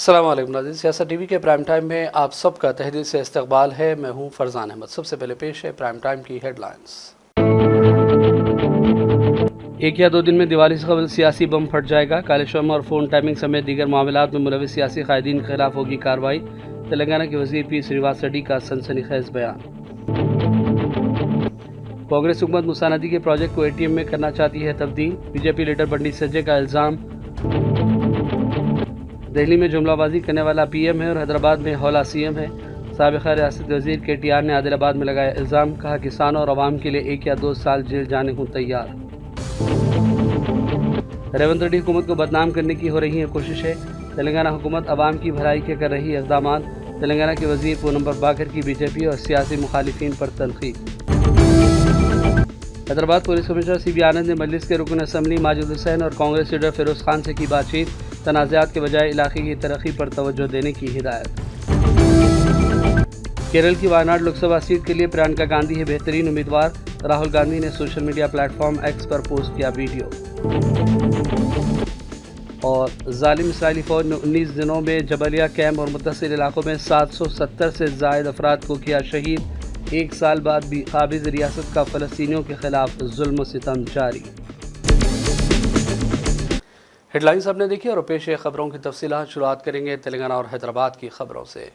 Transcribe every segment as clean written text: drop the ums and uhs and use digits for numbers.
अस्सलाम वालेकुम नाज़रीन, सियासत टीवी के प्राइम टाइम में आप सबका तहे से इस्तकबाल है। मैं हूं फरजान अहमद। सबसे पहले पेश है प्राइम टाइम की हेडलाइंस। एक या दो दिन में दिवाली से कबल सियासी बम फट जाएगा। कालेश्वरम और फोन टाइमिंग समेत दीगर मामलात में मुलविस सियासी कायदीन के खिलाफ होगी कार्रवाई। तेलंगाना के वजीर पी श्रीनिवास रेड्डी का सनसनीखेज बयान। कांग्रेस हुकूमत मूसा नदी के प्रोजेक्ट को ATM में करना चाहती है तब्दील। बीजेपी लीडर बंडी संजय का इल्जाम। दिल्ली में जुमलाबाजी करने वाला PM है और हैदराबाद में हौला CM है। साबिक़ा रियासत वजीर KTR ने आदिलाबाद में लगाया इल्ज़ाम, कहा किसानों और आवाम के लिए 1 या 2 साल जेल जाने हूँ तैयार। रेवंत रेड्डी हुकूमत को बदनाम करने की हो रही है कोशिशें। तेलंगाना हुकूमत आवाम की भलाई के कर रही इक़दाम। तेलंगाना के वजीर पूनम बाकर की बीजेपी और सियासी मुखालिफिन पर तनकीद। हैदराबाद पुलिस कमिश्नर CB आनंद ने मजलिस के रुकन असम्बली माजिद हुसैन और कांग्रेस लीडर फिरोज़ खान से की बातचीत। तनाज़ात के बजाय इलाके की तरक्की पर तवज्जो देने की हिदायत। केरल की वायनाड लोकसभा सीट के लिए प्रियंका गांधी है बेहतरीन उम्मीदवार। राहुल गांधी ने सोशल मीडिया प्लेटफॉर्म X पर पोस्ट किया वीडियो। और जालिम इसराइली फौज ने 19 दिनों में जबलिया कैंप और मुत्तसिल इलाकों में 770 से ज़ायद अफराद को किया शहीद। 1 साल बाद भी काबिज़ रियासत का फ़लस्तीनियों के खिलाफ जुल्म सितम जारी। हेडलाइंस आपने देखी और पेश खबरों की तफसीलात शुरुआत करेंगे तेलंगाना और हैदराबाद की खबरों से।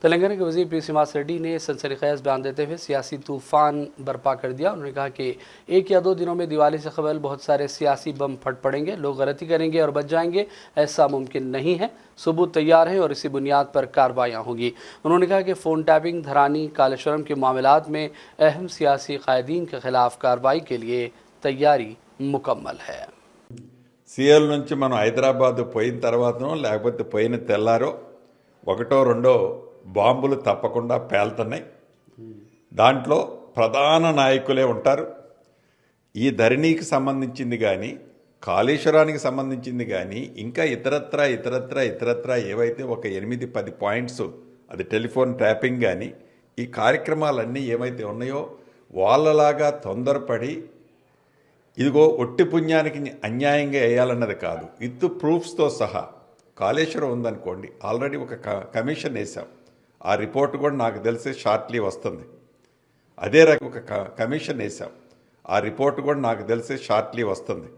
तेलंगाना के वजीर पी श्रीनिवास रेड्डी ने सनसनीखेज बयान देते हुए सियासी तूफान बर्पा कर दिया। उन्होंने कहा कि 1 या 2 दिनों में दिवाली से कबल बहुत सारे सियासी बम फट पड़ेंगे, लोग गलती करेंगे और बच जाएंगे। ऐसा मुमकिन नहीं है। सबूत तैयार हैं और इसी बुनियाद पर कार्रवाइयाँ होंगी। उन्होंने कहा कि फ़ोन टैपिंग, धरानी, कालेश्वरम के मामलात में अहम सियासी कायदीन के खिलाफ कार्रवाई के लिए तैयारी मुकम्मल है। సీఎల్ నుంచి మనం హైదరాబాద్ పోయిన తర్వాతనో లేకపోతే పోయిన తెల్లారో 1-2 బాంబులు తప్పకుండా పేలుతున్నాయి. దాంట్లో ప్రధాన నాయకులే ఉంటారు. ఈ ధరణికి సంబంధించింది కానీ కాళేశ్వరానికి సంబంధించింది కానీ ఇంకా ఇతరత్ర ఏవైతే ఒక 8-10 పాయింట్స్, అది టెలిఫోన్ ట్యాపింగ్ కానీ ఈ కార్యక్రమాలన్నీ ఏమైతే ఉన్నాయో వాళ్ళలాగా తొందరపడి ఇదిగో ఒట్టి పుణ్యానికి అన్యాయంగా వేయాలన్నది కాదు, విత్ ప్రూఫ్స్తో సహా. కాళేశ్వరం ఉందనుకోండి, ఆల్రెడీ ఒక కమిషన్ వేసాం. ఆ రిపోర్ట్ కూడా నాకు తెలిసి షార్ట్లీ వస్తుంది. అదే రకం ఒక కమిషన్ వేసాం. ఆ రిపోర్ట్ కూడా నాకు తెలిసి షార్ట్లీ వస్తుంది.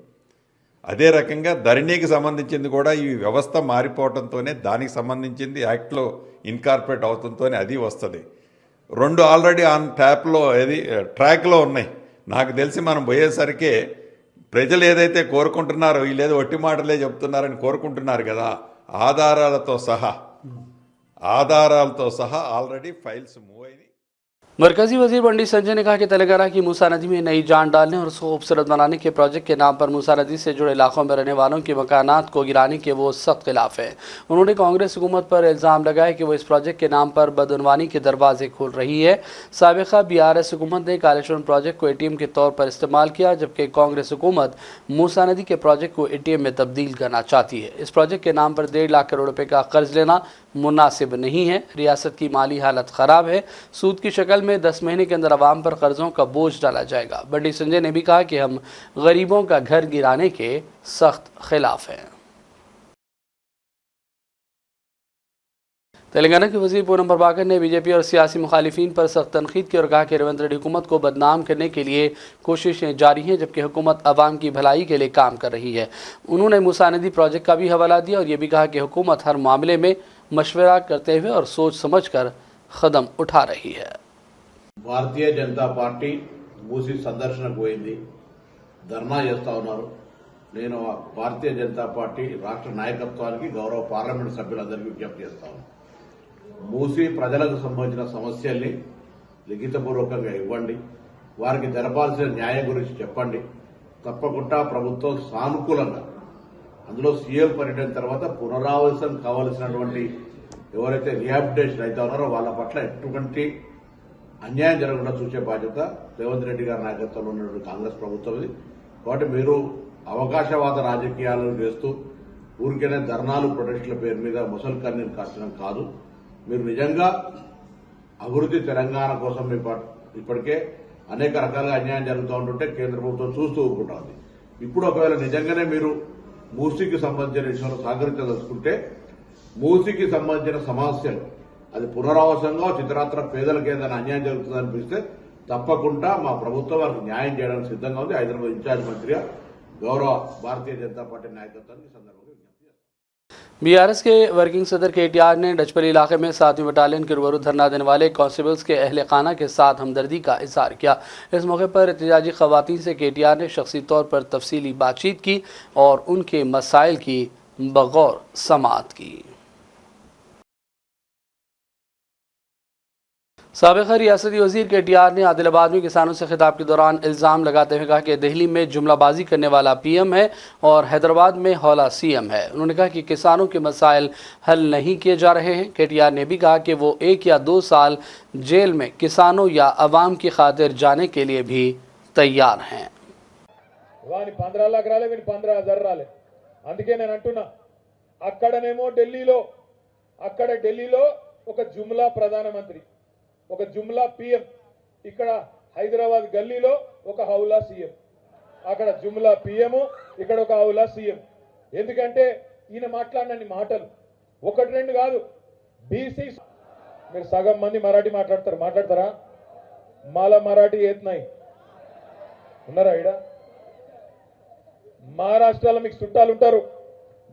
అదే రకంగా ధరణికి సంబంధించింది కూడా ఈ వ్యవస్థ మారిపోవడంతోనే దానికి సంబంధించింది యాక్ట్లో ఇన్కార్పొరేట్ అవడంతోనే అది వస్తుంది. 2 ఆల్రెడీ ఆన్ ట్యాప్లో ట్రాక్లో ఉన్నాయి. నాకు తెలిసి మనం పోయేసరికి ప్రజలు ఏదైతే కోరుకుంటున్నారో వీళ్ళేదో ఒట్టి మాటలే చెప్తున్నారని కోరుకుంటున్నారు కదా, ఆధారాలతో సహా ఆల్రెడీ ఫైల్స్ మూవ్ అయినాయి. मरकजी वजीर बंडी संजय ने कहा कि तेलंगाना की मूसा नदी में नई जान डालने और उसको खूबसूरत बनाने के प्रोजेक्ट के नाम पर मूसा नदी से जुड़े इलाकों में रहने वालों के मकानात को गिराने के वो सख्त खिलाफ है। उन्होंने कांग्रेस हुकूमत पर इल्ज़ाम लगाया कि वो इस प्रोजेक्ट के नाम पर बदउनवानी के दरवाजे खोल रही है। साबिक़ा BRS हुकूमत ने कालेश्वरम प्रोजेक्ट को ATM के तौर पर इस्तेमाल किया, जबकि कांग्रेस हुकूमत मूसा नदी के प्रोजेक्ट को ATM में तब्दील करना चाहती है। इस प्रोजेक्ट के नाम पर 1.5 लाख करोड़ रुपये का कर्ज लेना मुनासिब नहीं है। रियासत की माली हालत ख़राब है। सूद की शक्ल में 10 महीने के अंदर आवाम पर कर्जों का बोझ डाला जाएगा। बंडी संजय ने भी कहा कि हम गरीबों का घर गिराने के सख्त खिलाफ हैं। तेलंगाना के वजीर पूनम बाकर ने बीजेपी और सियासी मुखालिफिन पर सख्त तनकीद की और कहा कि रेवंत रेड्डी हुकूमत को बदनाम करने के लिए कोशिशें जारी हैं, जबकि हुकूमत आवाम की भलाई के लिए काम कर रही है। उन्होंने मूसा नदी प्रोजेक्ट का भी हवाला दिया और ये भी कहा कि हुकूमत हर मामले में मशवरा करते हुए और सोच समझ कर कदम उठा रही है। భారతీయ జనతా పార్టీ మూసి సందర్శనకు పోయింది, ధర్నా చేస్తా ఉన్నారు. నేను భారతీయ జనతా పార్టీ రాష్ట్ర నాయకత్వానికి, గౌరవ పార్లమెంట్ సభ్యులందరికీ విజ్ఞప్తి చేస్తా ఉన్నాను. మూసి ప్రజలకు సంబంధించిన సమస్యల్ని లిఖితపూర్వకంగా ఇవ్వండి, వారికి జరపాల్సిన న్యాయం గురించి చెప్పండి. తప్పకుండా ప్రభుత్వం సానుకూలంగా, అందులో CM పర్యటన తర్వాత పునరావాసం కావాల్సినటువంటి ఎవరైతే రీహాబిలిటేషన్ అయితే ఉన్నారో వాళ్ళ పట్ల ఎటువంటి అన్యాయం జరగకుండా చూసే బాధ్యత రేవంత్ రెడ్డి గారి నాయకత్వంలో ఉన్నటువంటి కాంగ్రెస్ ప్రభుత్వం. కాబట్టి మీరు అవకాశవాద రాజకీయాలను చేస్తూ ఊరికైనా ధర్నాలు, ప్రొటెస్టుల పేరు మీద ముసలి కన్నీరు కార్చడం కాదు. మీరు నిజంగా అభివృద్ధి తెలంగాణ కోసం ఇప్పటికే అనేక రకాలుగా అన్యాయం జరుగుతూ ఉంటుంటే కేంద్ర ప్రభుత్వం చూస్తూ ఊరుకుంటోంది. ఇప్పుడు ఒకవేళ నిజంగానే మీరు మూసీకి సంబంధించిన విషయంలో సహకరించదలుచుకుంటే మూసికి సంబంధించిన సమస్యలు అది పునరావాసంగా చిత్రాత్ర పేదలకు ఏదైనా అన్యాయం జరుగుతుందనిపిస్తే తప్పకుండా మా ప్రభుత్వం వారికి న్యాయం చేయడానికి సిద్ధంగా ఉంది. హైదరాబాద్ ఇన్ఛార్జ్ మంత్రిగా గౌరవ భారతీయ జనతా పార్టీ నాయకత్వానికి సందర్భంగా बीआरएस के वर्किंग सदर केटीआर ने डचपली इलाके में 7वीं बटालियन के रूबरू धरना देने वाले कांस्टेबल्स के अहल खाना के साथ हमदर्दी का इजहार किया। इस मौके पर एहतजाजी खवातीन से केटीआर ने शख्सी तौर पर तफसीली बातचीत की और उनके मसाइल की बगौर समाअत की। साबिक़ रियासती वज़ीर केटीआर ने आदिलाबाद में किसानों से खिताब के दौरान इल्ज़ाम लगाते हुए कहा कि दिल्ली में जुमलाबाजी करने वाला पीएम है और हैदराबाद में हौला सीएम है। उन्होंने कहा कि किसानों के मसाइल हल नहीं किए जा रहे हैं। केटीआर ने भी कहा कि वो 1 या 2 साल जेल में किसानों या अवाम की खातिर जाने के लिए भी तैयार हैं। వాని 15 लाख రాలే వీని 15,000 రాలే అందుకే నేను అంటున్నా అక్కడనేమో ఢిల్లీలో ఒక జుమ్లా ప్రధానమంత్రి ఒక జుమ్లా పీఎం ఇక్కడ హైదరాబాద్ గల్లీలో ఒక హౌలా సీఎం అక్కడ జుమ్లా పీఎం ఇక్కడ ఒక హౌలా సీఎం ఎందుకంటే ఈయన మాట్లాడినన్ని మాటలు ఒకటి రెండు కాదు బీసీ మీరు సగం మంది మరాఠీ మాట్లాడతారా మాలా మరాఠీ ఏత్నాయి ఉన్నారా ఈడ మహారాష్ట్రలో మీకు చుట్టాలు ఉంటారు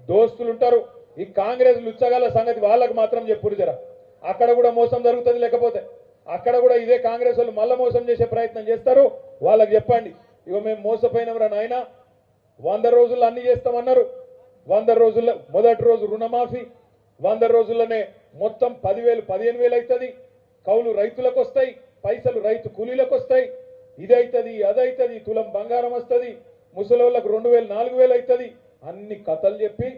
దోస్తులు ఉంటారు ఈ కాంగ్రెస్ లుచ్చగాల సంగతి వాళ్ళకి మాత్రం చెప్పురు జరా అక్కడ కూడా మోసం జరుగుతుంది లేకపోతే అక్కడ కూడా ఇదే కాంగ్రెస్ వాళ్ళు మళ్ళా మోసం చేసే ప్రయత్నం చేస్తారు వాళ్ళకి చెప్పండి ఇగో మేము మోసపోయినవరా నాయన 100 రోజుల్లో అన్ని చేస్తామన్నారు 100 రోజుల్లో మొదటి రోజు రుణమాఫీ 100 రోజుల్లోనే మొత్తం 10,000 15,000 అవుతుంది కౌలు రైతులకు వస్తాయి పైసలు రైతు కూలీలకు వస్తాయి ఇదైతది అదైతది తులం బంగారం వస్తుంది ముసలోళ్ళకు 2,000 4,000 అవుతుంది అన్ని కథలు చెప్పి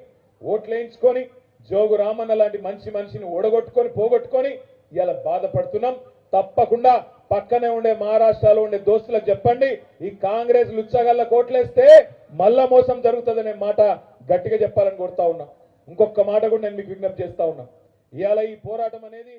ఓట్లేయించుకొని జోగు రామన్న లాంటి మనిషిని ఓడగొట్టుకొని పోగొట్టుకొని ఇలా బాధపడుతున్నాం తప్పకుండా పక్కనే ఉండే మహారాష్ట్రలో ఉండే దోస్తులకు చెప్పండి ఈ కాంగ్రెస్ లుచ్చగల్ల కోట్లేస్తే మళ్ళా మోసం జరుగుతుందనే మాట గట్టిగా చెప్పాలని కోరుతా ఉన్నా ఇంకొక మాట కూడా నేను మీకు విజ్ఞప్తి చేస్తా ఉన్నా ఇయాల ఈ పోరాటం అనేది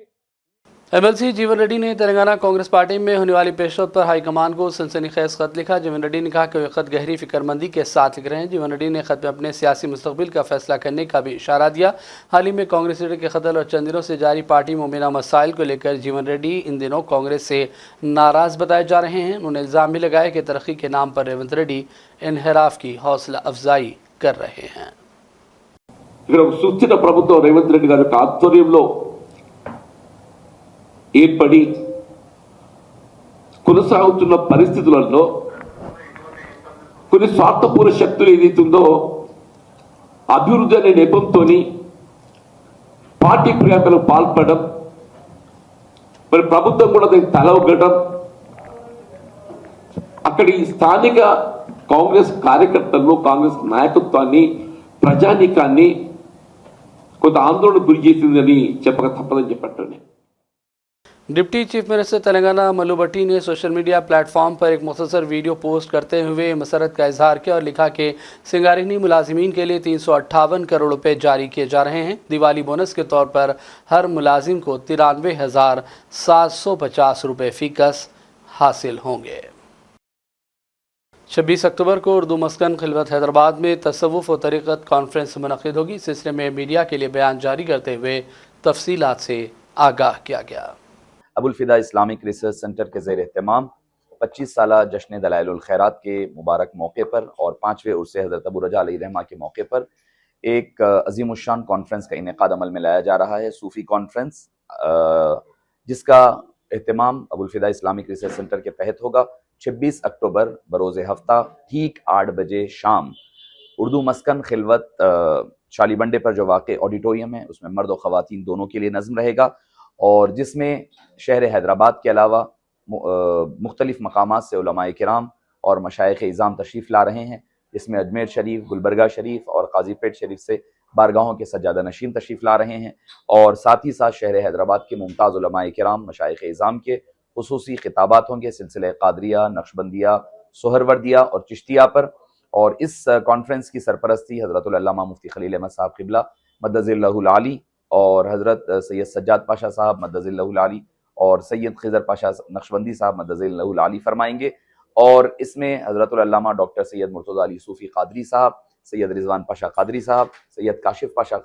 एमएलसी जीवन रेड्डी ने तेलंगाना कांग्रेस पार्टी में होने वाली पेशरफ पर हाईकमान को सनसनीखेज खत लिखा। जीवन रेड्डी ने कहा कि वे खत गहरी फिक्रमंदी के साथ लिख रहे हैं। जीवन रेड्डी ने खत में अपने सियासी मुस्तकबिल का फैसला करने का भी इशारा दिया। हाल ही में कांग्रेस लीडर के खतल और चंद दिनों से जारी पार्टी मुबीना मसाइल को लेकर जीवन रेड्डी इन दिनों कांग्रेस से नाराज बताए जा रहे हैं। उन्होंने इल्ज़ाम भी लगाया कि तरक्की के नाम पर रेवंत रेड्डी इनहराफ की हौसला अफजाई कर रहे हैं। సుస్థిర ప్రభుత్వం రేవంత్ రెడ్డి గారి ఆధ్వర్యంలో ఏర్పడి కొనసాగుతున్న పరిస్థితులలో కొన్ని స్వార్థపూర్ణ శక్తులు ఏదైతుందో అభివృద్ధి అనే నెపంతో పార్టీ ప్రియాకలకు పాల్పడడం మరి ప్రభుత్వం కూడా దానికి తల ఒగ్గడం అక్కడి స్థానిక కాంగ్రెస్ కార్యకర్తలను కాంగ్రెస్ నాయకత్వాన్ని ప్రజానీకాన్ని కొంత ఆందోళన గురి చేసిందని చెప్పక తప్పదని చెప్పట్టు। Deputy chief minister Telangana Mallu Bhatti ने सोशल मीडिया प्लेटफॉर्म पर एक मुख्तसर वीडियो पोस्ट करते हुए मसरत का इजहार किया और लिखा कि सिंगारिनी मुलाजिमीन के लिए 358 करोड़ रुपए जारी किए जा रहे हैं। दिवाली बोनस के तौर पर हर मुलाजिम को 93,750 रुपये फीकस हासिल होंगे। 26 अक्टूबर को उर्दू मस्कन खिलवत हैदराबाद में तसव्वुफ व तरीक़त कॉन्फ्रेंस मुनक़िद होगी। इस सिलसिले में मीडिया के लिए बयान जारी करते हुए तफसीलात से आगाह किया गया। अबुल फिदा इस्लामिक रिसर्च सेंटर के ज़ेर एहतमाम 25 साला जश्न दलाइलुल खैरात के मुबारक मौके पर और 5वें उर्स हज़रत अबू रजा अलैहिर्रहमा के मौके पर एक अज़ीमुश्शान कॉन्फ्रेंस का इनेकाद अमल में लाया जा रहा है। सूफ़ी कॉन्फ्रेंस जिसका एहतमाम अबुल फिदा इस्लामिक रिसर्च सेंटर के तहत होगा। 26 अक्टूबर बरोज़ हफ्ता ठीक 8 बजे शाम उर्दू मस्कन खिलवत शालीबंडे पर जो वाक़ ऑडिटोरियम है उसमें मर्द और ख़वातीन दोनों के लिए नज़्म रहेगा और जिसमें शहर हैदराबाद के अलावा मुख्तलिफ मकामात से उलमाए किराम और मशाइख इज़ाम तशरीफ़ ला रहे हैं। इसमें अजमेर शरीफ, गुलबर्गा शरीफ और काजीपेट शरीफ से बारगाहों के सज्जादा नशीन तशरीफ़ ला रहे हैं और साथ ही साथ शहर हैदराबाद के मुमताज़ उलमाए किराम मशाइख इज़ाम के खुसूसी खिताबात होंगे सिलसिले क़ादरिया, नक्शबंदिया, सोहरवर्दिया और चिश्तिया पर। और इस कॉन्फ्रेंस की सरपरस्ती हज़रतुल अल्लामा मुफ्ती खलील अहमद साहब क़िबला मद्दज़िल्लहुल आली और हज़रत सैयद सज्जाद पाशा साहब मद्दज़िल्लहुल आली और सैयद खिज़र पाशा नक्शबंदी साहब मद्दज़िल्लहुल आली फरमाएंगे। और इसमें हज़रतुल अल्लामा डॉक्टर सैयद मुर्तज़ा अली सूफ़ी क़ादरी साहब, सैयद रिजवान पाशा कादरी साहब, सैयद काशिफ पाशा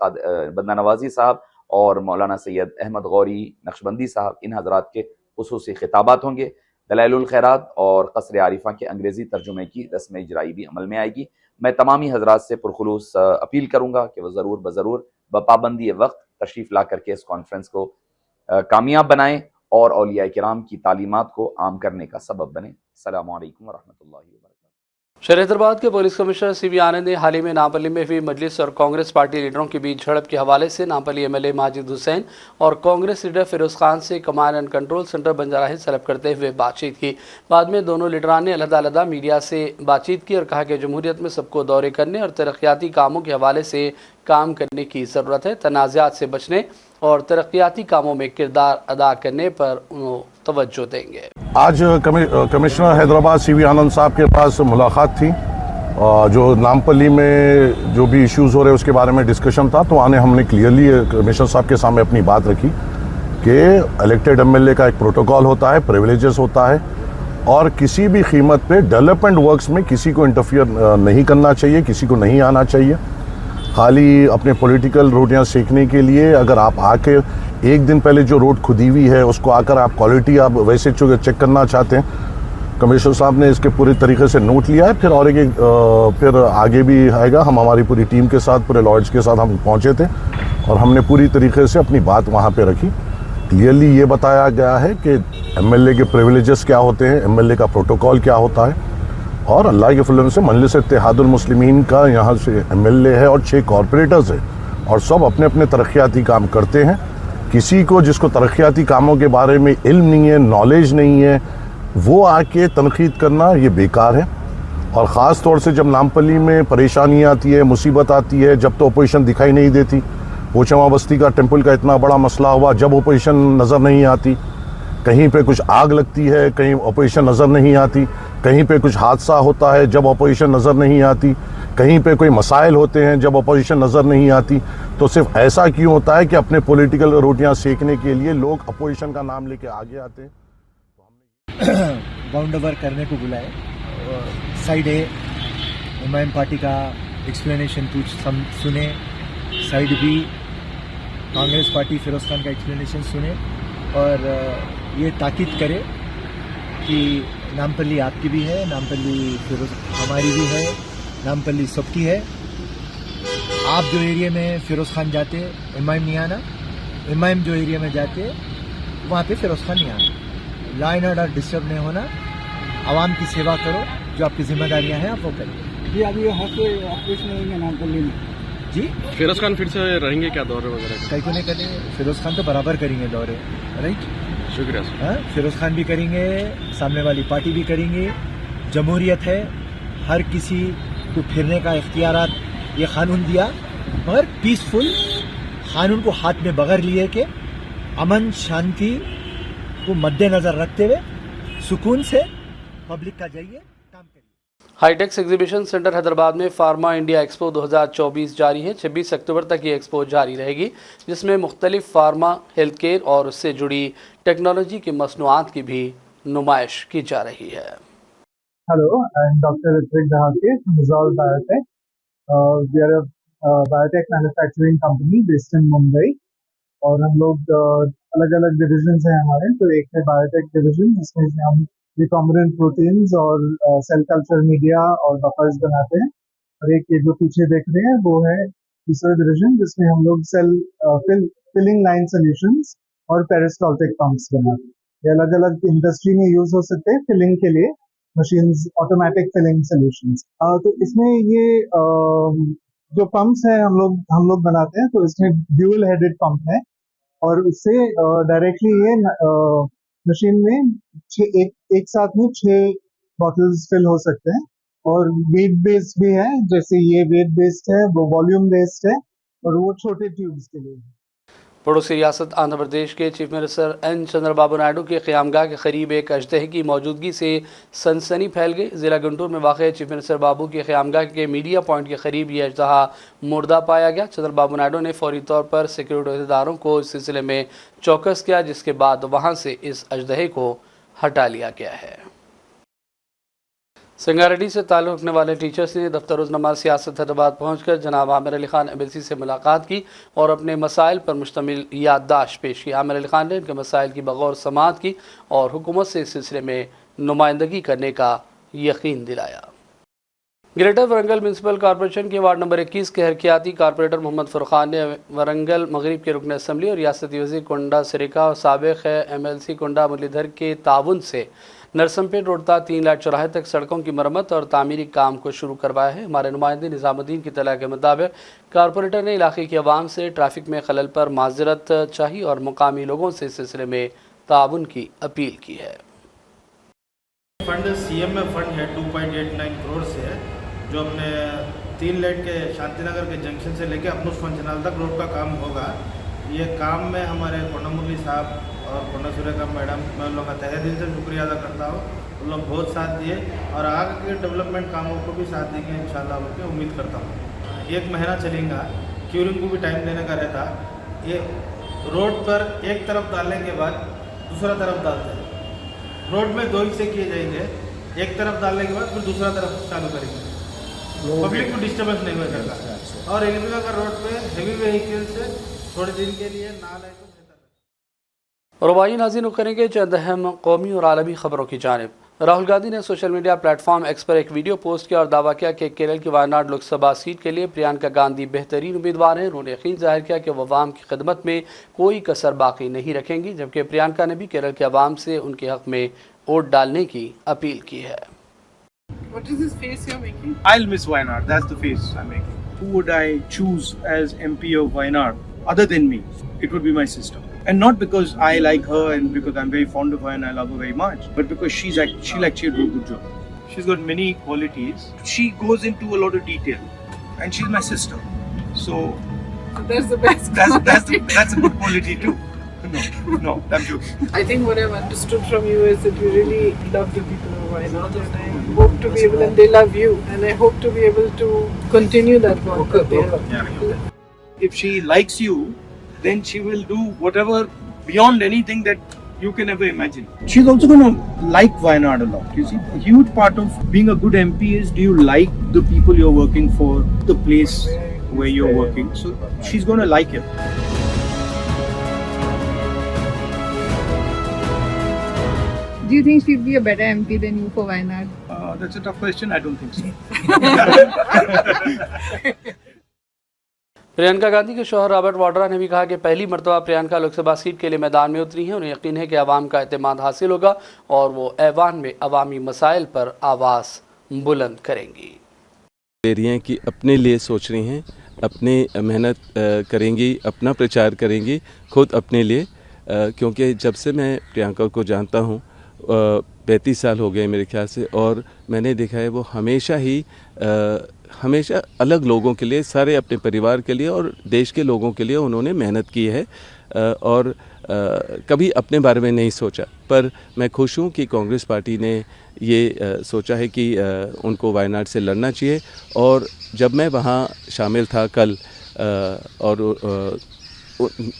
बंदा नवाजी साहब और मौलाना सैयद अहमद गौरी नक्शबंदी साहब, इन हजरात के खुसूसी खिताबात होंगे। दलाइलुल खैरात और क़स्र आरिफा के अंग्रेज़ी तर्जुमे की रस्म इजराई भी अमल में आएगी। मैं तमामी हजरात से पुरखुलूस अपील करूँगा कि वह ज़रूर बपाबंदी वक्त तशरीफ़ ला करके इस कॉन्फ्रेंस को कामयाब बनाएं और औलिया किराम की तालीमात को आम करने का सबब बने। अस्सलामु अलैकुम वरहमतुल्लाहि वबरकातुहू। शहर हैदराबाद के पुलिस कमिश्नर सीवी आनंद ने हाल ही में नापल्ली में हुई मजलिस और कांग्रेस पार्टी लीडरों के बीच झड़प के हवाले से नापल्ली एमएलए माजिद हुसैन और कांग्रेस लीडर फिरोज खान से command and control centre Banjara hills तलब करते हुए बातचीत की। बाद में दोनों लीडरान ने अलग-अलग मीडिया से बातचीत की और कहा कि जमहूरियत में सबको दौरे करने और तरक्याती कामों के हवाले से काम करने की ज़रूरत है। तनाज़ात से बचने और तरक्याती कामों में किरदार अदा करने पर तवज्जो देंगे। आज कमिश्नर हैदराबाद सीवी आनंद साहब के पास मुलाकात थी, जो नामपल्ली में जो भी इश्यूज़ हो रहे उसके बारे में डिस्कशन था। तो आने हमने क्लियरली कमिश्नर साहब के सामने अपनी बात रखी कि इलेक्टेड एमएलए का एक प्रोटोकॉल होता है, प्रिविलेजेस होता है और किसी भी कीमत पे डेवलपमेंट वर्क्स में किसी को इंटरफियर नहीं करना चाहिए, किसी को नहीं आना चाहिए। खाली अपने पॉलिटिकल रोटियां सेकने के लिए अगर आप आके एक दिन पहले जो रोड खुदी हुई है उसको आकर आप क्वालिटी आप वैसे चेक करना चाहते हैं, कमिश्नर साहब ने इसके पूरे तरीके से नोट लिया है। फिर आगे भी आएगा। हम हमारी पूरी टीम के साथ, पूरे लॉयर्स के साथ हम पहुंचे थे और हमने पूरी तरीके से अपनी बात वहां पे रखी। क्लियरली ये बताया गया है कि एमएलए के प्रिविलेजेस क्या होते हैं, एमएलए का प्रोटोकॉल क्या होता है और अल्लाह के फजल से मजलिस इत्तेहादुल मुस्लिमीन का यहाँ से एमएलए है और 6 कॉरपोरेटर्स हैं और सब अपने अपने तरक्याती काम करते हैं। किसी को जिसको तरक्याती कामों के बारे में इल्म नहीं है, नॉलेज नहीं है, वो आके तनकीद करना ये बेकार है। और ख़ास तौर से जब नामपल्ली में परेशानी आती है, मुसीबत आती है, जब तो अपोजिशन दिखाई नहीं देती। पोचमा बस्ती का टेम्पल का इतना बड़ा मसला हुआ, जब अपोजिशन नज़र नहीं आती, कहीं पे कुछ आग लगती है, कहीं अपोजिशन नज़र नहीं आती, कहीं पे कुछ हादसा होता है जब अपोजिशन नज़र नहीं आती, कहीं पे कोई मसाइल होते हैं जब अपोजिशन नज़र नहीं आती। तो सिर्फ ऐसा क्यों होता है कि अपने पॉलिटिकल रोटियां सेकने के लिए लोग अपोजिशन का नाम लेके आगे आते हैं। बाउंड ओवर करने को बुलाए, साइड ए एमआईएम पार्टी का एक्सप्लेनेशन सुने, side B Congress party Firoz Khan का एक्सप्लेनेशन सुने और ये ताकीद करे कि नामपल्ली आपकी भी है, नामपल्ली फिरोज हमारी भी है, नामपल्ली सबकी है। आप जो एरिया में फिरोज खान जाते एमआईएम नहीं आना, एमआईएम जो एरिया में जाते वहाँ पे फिरोज खान नहीं आना। लॉ एंड ऑर्डर डिस्टर्ब नहीं होना, आवाम की सेवा करो, जो आपकी जिम्मेदारियां हैं आप वो करिए। जी अभी ऑपरेशन रहेंगे नामपल्ली में जी। फिरोज खान फिर से रहेंगे क्या दौरे वगैरह? कहीं को नहीं करेंगे, फिरोज खान तो बराबर करेंगे दौरे, राइट। शुक्रिया सर। हाँ, फिरोज खान भी करेंगे, सामने वाली पार्टी भी करेंगे। जमहूरियत है, हर किसी को फिरने का इख्तियारात ये कानून दिया, मगर पीसफुल कानून को हाथ में बगैर लिए के अमन शांति को मद्देनजर रखते हुए सुकून से पब्लिक का जाइए, काम करिए। हाईटेक्स एग्जीबिशन सेंटर हैदराबाद में फार्मा इंडिया एक्सपो 2024 जारी है। 26 अक्टूबर तक ये एक्सपो जारी रहेगी, जिसमें मुख्तलिफ फार्मा, हेल्थ केयर और उससे जुड़ी टेक्नोलॉजी की मसनूआत की भी नुमाइश की जा रही है। Hello, I'm Dr. Ritwik Dahake from Resolve Biotech. We are a biotech manufacturing company based in Mumbai और हम लोग अलग अलग डिविजन्स हैं हमारे। तो एक है बायोटेक डिवीजन जिसमें हम रिकॉम्बिनेंट प्रोटीन्स और सेल कल्चर मीडिया और बफर्स बनाते हैं, और एक ये जो पीछे देख रहे हैं वो है दूसरा डिवीजन जिसमें हम लोग सेल फिलिंग लाइन सोल्यूशंस और पेरिस्टाल्टिक पंप्स बनाते हैं। ये अलग अलग इंडस्ट्री में यूज हो सकते हैं फिलिंग के लिए, मशीन्स, ऑटोमेटिक फिलिंग सोल्यूशंस। तो इसमें ये जो पंप्स हैं हम लोग बनाते हैं, तो इसमें ड्यूअल हेडेड पंप है और उससे डायरेक्टली ये मशीन में एक साथ में 6 बॉटल्स फिल हो सकते हैं। और वेट बेस्ड भी है, जैसे ये वेट बेस्ड है, वो वॉल्यूम बेस्ड है और वो छोटे ट्यूब्स के लिए। पड़ोसी रियासत आंध्र प्रदेश के chief minister N Chandrababu Naidu के क़यामगाह के करीब एक अजदहे की मौजूदगी से सनसनी फैल गई। ज़िला गुंटूर में वाक़ चीफ मिनिस्टर बाबू के क़यामगाह के मीडिया पॉइंट के करीब ये अजदहा मुर्दा पाया गया। चंद्रबाबू नायडू ने फौरी तौर पर सिक्योरिटी अहदेदारों को इस सिलसिले में चौकस किया, जिसके बाद वहाँ से इस अजदहे को हटा लिया गया है। संगारेड्डी से ताल्लुक़ रखने वाले टीचर्स ने दफ्तर-उज़-नमा सियासत हैदराबाद पहुंचकर जनाब आमिर अली खान एमएलसी से मुलाकात की और अपने मसाइल पर मुश्तमिल याददाश्त पेश की। आमिर अली खान ने इनके मसाइल की बगौर समाअत की और हुकूमत से इस सिलसिले में नुमाइंदगी करने का यकीन दिलाया। ग्रेटर वरंगल म्यूनसिपल कॉरपोरेशन के वार्ड नंबर 21 के हरकियाती कारपोरेटर मोहम्मद फुरकान ने वरंगल मगरिब के रुकन असम्बली और रियासती वज़ीर कुंडा सिरिका और साबिक़ एमएलसी कुंडा मुरलीधर के ताउन से नरसमपेट रोड तक 3 लाख चौराहे तक सड़कों की मरम्मत और तामीरी काम को शुरू करवाया है। हमारे नुमाइंदे निज़ामुद्दीन की तला के मुताबिक कारपोरेटर ने इलाके की आवाम से ट्रैफिक में खलल पर माजरत चाही और मुकामी लोगों से इस सिलसिले में ताउन की अपील की है। फंड सीएम में फंड है 2.89 करोड़ से है, जो अपने 3 लेट के शांतिनगर के जंक्शन से लेके अपनों फंचनाल तक रोड का काम होगा। ये काम में हमारे कोंडा मुरली साहब और कोंडा सुरेखा मैडम, मैं उन लोगों का तहे दिल से शुक्रिया अदा करता हूँ। उन लोग बहुत साथ दिए और आगे के डेवलपमेंट कामों को भी साथ देंगे इंशाल्लाह, उनके उम्मीद करता हूँ। 1 महीना चलेगा, क्यूरिंग को भी टाइम देने का रहता। ये रोड पर एक तरफ डालने के बाद दूसरा तरफ डालते हैं। रोड में 2 हिस्से किए जाएंगे, एक तरफ डालने के बाद फिर दूसरा तरफ चालू करेंगे, पब्लिक को डिस्टर्बेंस नहीं होगा। और एलिमिना का रोड पे हेवी व्हीकल से थोड़े दिन के लिए ना लाए तो बेहतर। और भाई नाज़रीन करेंगे चंद अहम कौमी और आलमी खबरों की जानिब। राहुल गांधी ने सोशल मीडिया प्लेटफॉर्म एक्स पर एक वीडियो पोस्ट किया और दावा किया कि केरल की वायनाड लोकसभा सीट के लिए प्रियंका गांधी बेहतरीन उम्मीदवार हैं। उन्होंने यकीन जाहिर किया कि वह अवाम की खिदमत में कोई कसर बाकी नहीं रखेंगी, जबकि प्रियंका ने भी केरल के अवाम से उनके हक में वोट डालने की अपील की है। What is this face you're making? I'll miss Wayanad. That's the face I'm making. Who would I choose as MP of Wayanad other than me? It would be my sister. And not because I like her and because I'm very fond of her and I love her very much, but because she'll actually do a good job. She's got many qualities. She goes into a lot of detail, and she's my sister. So that's the best. That's a good quality too. No, I'm joking. I think what I've understood from you is that you really love the people of Wayanad, and I hope to be able, and they love you, and I hope to be able to continue that bond that they have. If she likes you, then she will do whatever beyond anything that you can ever imagine. She's also going to like Wayanad a lot. You see, a huge part of being a good MP is, do you like the people you're working for, the place where you're working? So she's going to like it. Do you think she'd be a better MP than you for Wayanad? That's a tough question. I don't think so. Priyanka Gandhi के शौहर Robert Vadra ने भी कहा कि पहली मरतबा Priyanka Lok Sabha seat के लिए मैदान में उतरी हैं। उन्हें यकीन है कि अवाम का एतमाद हासिल होगा और वो ऐवान में अवामी मसाइल पर आवाज़ बुलंद करेंगी। दे रही हैं कि अपने लिए सोच रही हैं, अपने मेहनत करेंगी, अपना प्रचार करेंगी खुद अपने लिए, क्योंकि जब से मैं प्रियंका को जानता हूँ 35 साल हो गए मेरे ख्याल से, और मैंने देखा है वो हमेशा अलग लोगों के लिए, सारे अपने परिवार के लिए और देश के लोगों के लिए उन्होंने मेहनत की है और कभी अपने बारे में नहीं सोचा। पर मैं खुश हूँ कि कांग्रेस पार्टी ने ये सोचा है कि उनको वायनाड से लड़ना चाहिए। और जब मैं वहाँ शामिल था कल और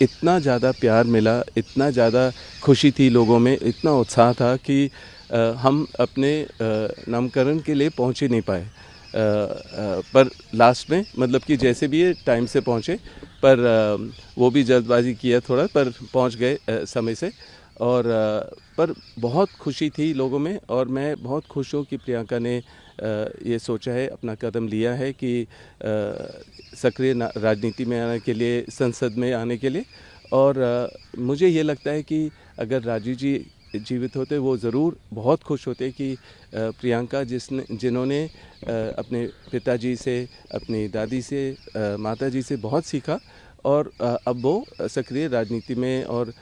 इतना ज़्यादा प्यार मिला, इतना ज़्यादा खुशी थी लोगों में, इतना उत्साह था कि हम अपने नामकरण के लिए पहुँच ही नहीं पाए। पर लास्ट में मतलब कि जैसे भी ये टाइम से पहुँचे, पर वो भी जल्दबाजी किया थोड़ा, पर पहुँच गए समय से। और पर बहुत खुशी थी लोगों में, और मैं बहुत खुश हूँ कि प्रियंका ने ये सोचा है, अपना कदम लिया है कि सक्रिय राजनीति में आने के लिए, संसद में आने के लिए। और मुझे ये लगता है कि अगर राजीव जी जीवित होते वो ज़रूर बहुत खुश होते कि प्रियंका जिन्होंने अपने पिताजी से, अपनी दादी से, माताजी से बहुत सीखा, और अब वो सक्रिय राजनीति में और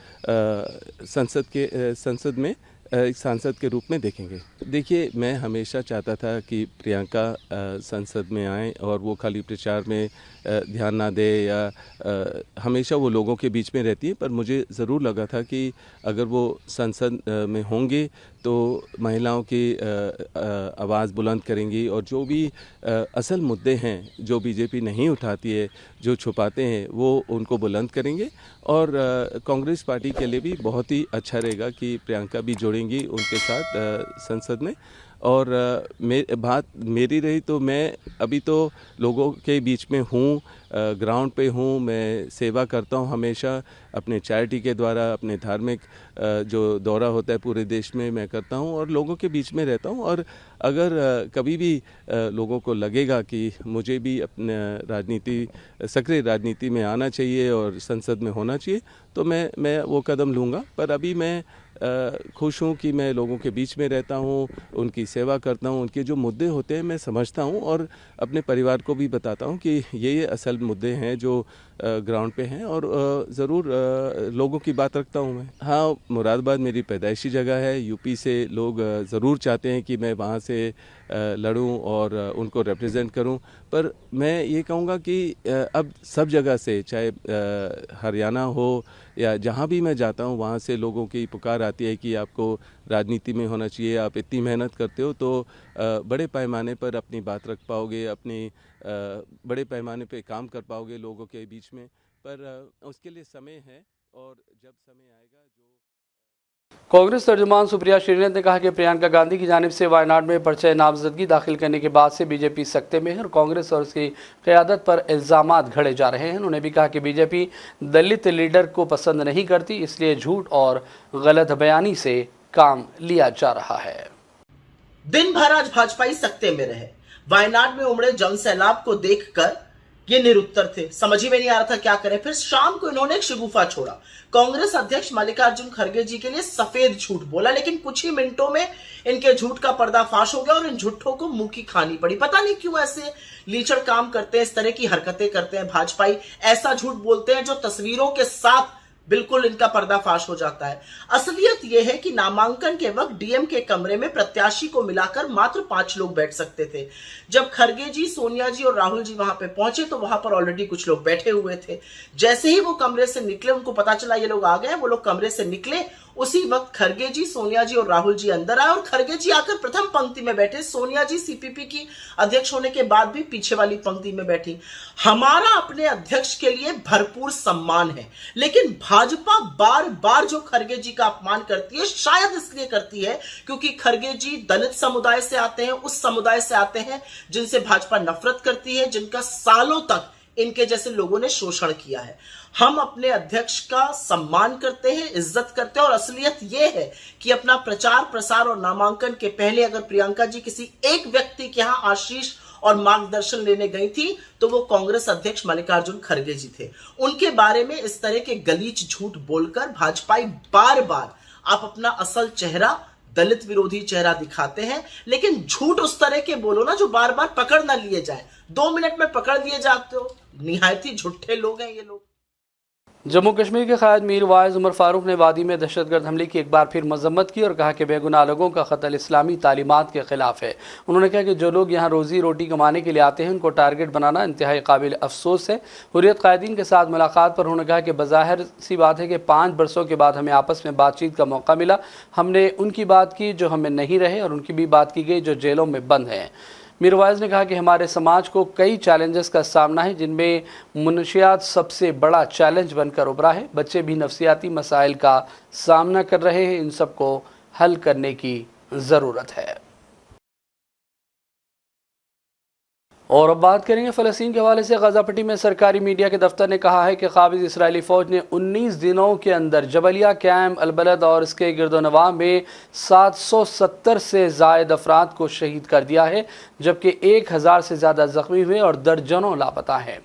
संसद में एक सांसद के रूप में देखेंगे। देखिए, मैं हमेशा चाहता था कि प्रियंका संसद में आए और वो खाली प्रचार में ध्यान ना दे या हमेशा वो लोगों के बीच में रहती है, पर मुझे ज़रूर लगा था कि अगर वो संसद में होंगे तो महिलाओं की आवाज़ बुलंद करेंगी, और जो भी असल मुद्दे हैं जो बीजेपी नहीं उठाती है, जो छुपाते हैं, वो उनको बुलंद करेंगे। और कांग्रेस पार्टी के लिए भी बहुत ही अच्छा रहेगा कि प्रियंका भी जुड़ेंगी उनके साथ संसद में। और बात मेरी रही तो मैं अभी तो लोगों के बीच में हूँ, ग्राउंड पे हूँ, मैं सेवा करता हूँ हमेशा अपने चैरिटी के द्वारा, अपने धार्मिक जो दौरा होता है पूरे देश में मैं करता हूँ और लोगों के बीच में रहता हूँ। और अगर कभी भी लोगों को लगेगा कि मुझे भी अपने सक्रिय राजनीति में आना चाहिए और संसद में होना चाहिए तो मैं वो कदम लूँगा। पर अभी मैं खुश हूँ कि मैं लोगों के बीच में रहता हूँ, उनकी सेवा करता हूँ, उनके जो मुद्दे होते हैं मैं समझता हूँ और अपने परिवार को भी बताता हूँ कि ये असल मुद्दे हैं जो ग्राउंड पे हैं और ज़रूर लोगों की बात रखता हूँ मैं। हाँ, मुरादाबाद मेरी पैदाइशी जगह है। यूपी से लोग ज़रूर चाहते हैं कि मैं वहाँ से लड़ूं और उनको रिप्रेजेंट करूं, पर मैं ये कहूँगा कि अब सब जगह से, चाहे हरियाणा हो या जहाँ भी मैं जाता हूँ वहाँ से लोगों की पुकार आती है कि आपको राजनीति में होना चाहिए, आप इतनी मेहनत करते हो तो बड़े पैमाने पर अपनी बात रख पाओगे, अपनी बड़े पैमाने पे काम कर पाओगे लोगों के बीच में। पर उसके लिए समय है और जब समय आएगा जो कांग्रेस तर्जुमान सुप्रिया श्रीनाथ ने कहा कि प्रियंका गांधी की जानिब से वायनाड में पर्चा नामजदगी दाखिल करने के बाद से बीजेपी सख्ते में है और कांग्रेस और उसकी क़यादत पर इल्ज़ामात घड़े जा रहे हैं। उन्होंने भी कहा कि बीजेपी दलित लीडर को पसंद नहीं करती, इसलिए झूठ और गलत बयानी से काम लिया जा रहा है। दिन भर आज भाजपाई सख्ते में रहे। वायनाड में उमड़े जन सैलाब को देखकर ये निरुत्तर थे, समझ ही में नहीं आ रहा था क्या करें। फिर शाम को इन्होंने एक शगुफा छोड़ा, कांग्रेस अध्यक्ष मल्लिकार्जुन खड़गे जी के लिए सफेद झूठ बोला, लेकिन कुछ ही मिनटों में इनके झूठ का पर्दाफाश हो गया और इन झूठों को मुंह की खानी पड़ी। पता नहीं क्यों ऐसे लीचड़ काम करते हैं, इस तरह की हरकतें करते हैं भाजपाई, ऐसा झूठ बोलते हैं जो तस्वीरों के साथ बिल्कुल इनका पर्दाफाश हो जाता है। असलियत यह है कि नामांकन के वक्त डीएम के कमरे में प्रत्याशी को मिलाकर मात्र 5 लोग बैठ सकते थे। जब खड़गे जी, सोनिया जी और राहुल जी वहां पे पहुंचे तो वहां पर ऑलरेडी कुछ लोग बैठे हुए थे। जैसे ही वो कमरे से निकले, उनको पता चला ये लोग आ गए, वो लोग कमरे से निकले, उसी वक्त खड़गे जी, सोनिया जी और राहुल जी अंदर आए और खड़गे जी आकर प्रथम पंक्ति में बैठे। सोनिया जी सीपीपी की अध्यक्ष होने के बाद भी पीछे वाली पंक्ति में बैठी। हमारा अपने अध्यक्ष के लिए भरपूर सम्मान है, लेकिन भाजपा बार बार जो खड़गे जी का अपमान करती है, शायद इसलिए करती है क्योंकि खड़गे जी दलित समुदाय से आते हैं, उस समुदाय से आते हैं जिनसे भाजपा नफरत करती है, जिनका सालों तक इनके जैसे लोगों ने शोषण किया है। हम अपने अध्यक्ष का सम्मान करते हैं, इज्जत करते हैं और असलियत यह है कि अपना प्रचार प्रसार और नामांकन के पहले अगर प्रियंका जी किसी एक व्यक्ति के यहां आशीष और मार्गदर्शन लेने गई थी तो वो कांग्रेस अध्यक्ष मल्लिकार्जुन खड़गे जी थे। उनके बारे में इस तरह के गलीच झूठ बोलकर भाजपाई बार बार आप अपना असल चेहरा, दलित विरोधी चेहरा दिखाते हैं, लेकिन झूठ उस तरह के बोलो ना जो बार बार पकड़ ना लिए जाए। 2 मिनट में पकड़ लिए जाते हो। निहायत ही झूठे लोग हैं ये लोग। जम्मू कश्मीर के क़ायद मीर वाइज उमर फारूक ने वादी में दहशतगर्द हमले की एक बार फिर मजम्मत की और कहा कि बेगुनाह लोगों का कत्ल इस्लामी तालीमात के खिलाफ है। उन्होंने कहा कि जो लोग यहाँ रोजी रोटी कमाने के लिए आते हैं उनको टारगेट बनाना इंतहाई काबिल अफसोस है। हुर्रियत कायदीन के साथ मुलाकात पर उन्होंने कहा कि बज़ाहिर सी बात है कि 5 बरसों के बाद हमें आपस में बातचीत का मौका मिला। हमने उनकी बात की जो हमें नहीं रहे और उनकी भी बात की गई जो जेलों में बंद हैं। मीर वाइज ने कहा कि हमारे समाज को कई चैलेंजेस का सामना है, जिनमें मुनशियात सबसे बड़ा चैलेंज बनकर उभरा है। बच्चे भी नफसियाती मसाइल का सामना कर रहे हैं, इन सबको हल करने की ज़रूरत है। और अब बात करेंगे फ़लस्तीन के हवाले से। गजा पट्टी में सरकारी मीडिया के दफ्तर ने कहा है कि काबिज़ इसराइली फ़ौज ने 19 दिनों के अंदर जबलिया कैम्प, अलबलद और इसके गिरदोनवा में 770 से ज़ायद अफराद को शहीद कर दिया है, जबकि 1000 से ज़्यादा ज़ख्मी हुए और दर्जनों लापता हैं।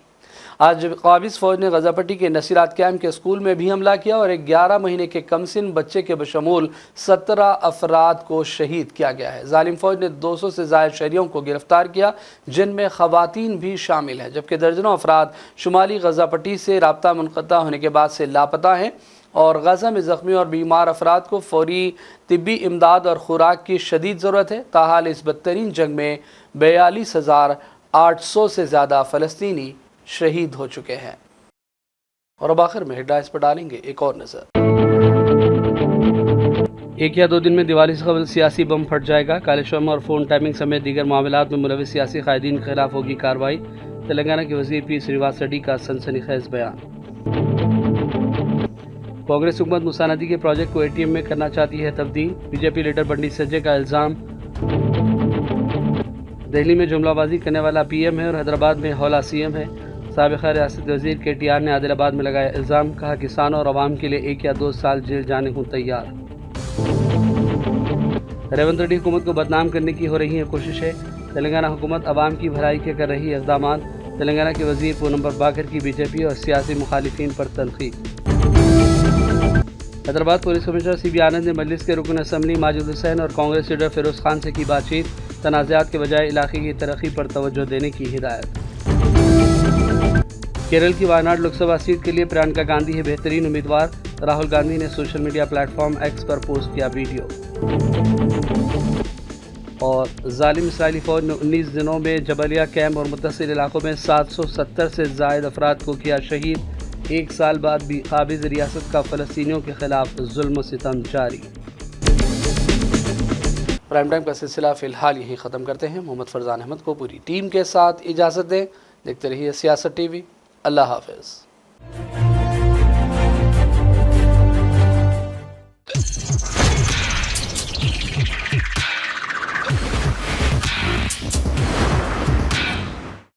आज काबिज़ फ़ौज ने गजा पट्टी के नसीरात कैम्प के स्कूल में भी हमला किया और एक 11 महीने के कमसिन बच्चे के बशमूल 17 अफराद को शहीद किया गया है। जालिम फ़ौज ने 200 से ज़ायद शहरियों को गिरफ्तार किया, जिनमें ख़वातीन भी शामिल हैं, जबकि दर्जनों अफराद शुमाली गजा पट्टी से राब्ता मुनक़ता होने के बाद से लापता हैं और गजा में ज़ख्मी और बीमार अफराद को फ़ौरी तिब्बी इमदाद और खुराक की शदीद ज़रूरत है। ताहाल इस बदतरीन जंग में 42,800 से ज़्यादा फ़लस्तीनी शहीद हो चुके हैं। और अब आखिर में हेडलाइंस पर डालेंगे एक और नज़र। 1 या 2 दिन में दिवाली से कबल सियासी बम फट जाएगा। कालेश्वरम और फ़ोन टैपिंग समेत दीगर मामलात में मुलविस सियासी कायदीन के खिलाफ होगी कार्रवाई। तेलंगाना के वज़ीर पी श्रीनिवास रेड्डी का सनसनीखेज बयान। कांग्रेस हुकूमत मूसा नदी के प्रोजेक्ट को ATM में करना चाहती है तब्दील। बीजेपी लीडर बंडी संजय का इल्ज़ाम। दिल्ली में जुमलाबाजी करने वाला पीएम है और हैदराबाद में हौला सीएम है। साबिक़ा रियासती वज़ीर KTR ने आदिलाबाद में लगाया इल्ज़ाम, कहा किसानों और आवाम के लिए 1 या 2 साल जेल जाने को तैयार। रेवंत रेड्डी हुकूमत को बदनाम करने की हो रही है कोशिशें। तेलंगाना हुकूमत आवाम की भलाई के कर रही है इक़दाम। तेलंगाना के वज़ीर पूनम बाकर की बीजेपी और सियासी मुखालिफिन पर तनकीद। हैदराबाद पुलिस कमिश्नर CB आनंद ने मजलिस के रुकन असम्बली माजिद हुसैन और कांग्रेस लीडर फिरोज खान से की बातचीत। तनाज़ात के बजाय इलाके की तरक्की पर तवज्जो देने की हिदायत। केरल की वायनाड लोकसभा सीट के लिए प्रियंका गांधी है बेहतरीन उम्मीदवार। राहुल गांधी ने सोशल मीडिया प्लेटफॉर्म X पर पोस्ट किया वीडियो। और जालिम इसराइली फौज ने 19 दिनों में जबलिया कैंप और मुत्तसिल इलाकों में 770 से ज़ायद अफराद को किया शहीद। 1 साल बाद भी काबिज़ रियासत का फ़लस्तीनियों के खिलाफ जुल्म सितम जारी। प्राइम टाइम का सिलसिला फ़िलहाल यहीं ख़त्म करते हैं। मोहम्मद फरजान अहमद को पूरी टीम के साथ इजाज़त दें। देखते रहिए सियासत TV। अल्लाह हाफ़िज़।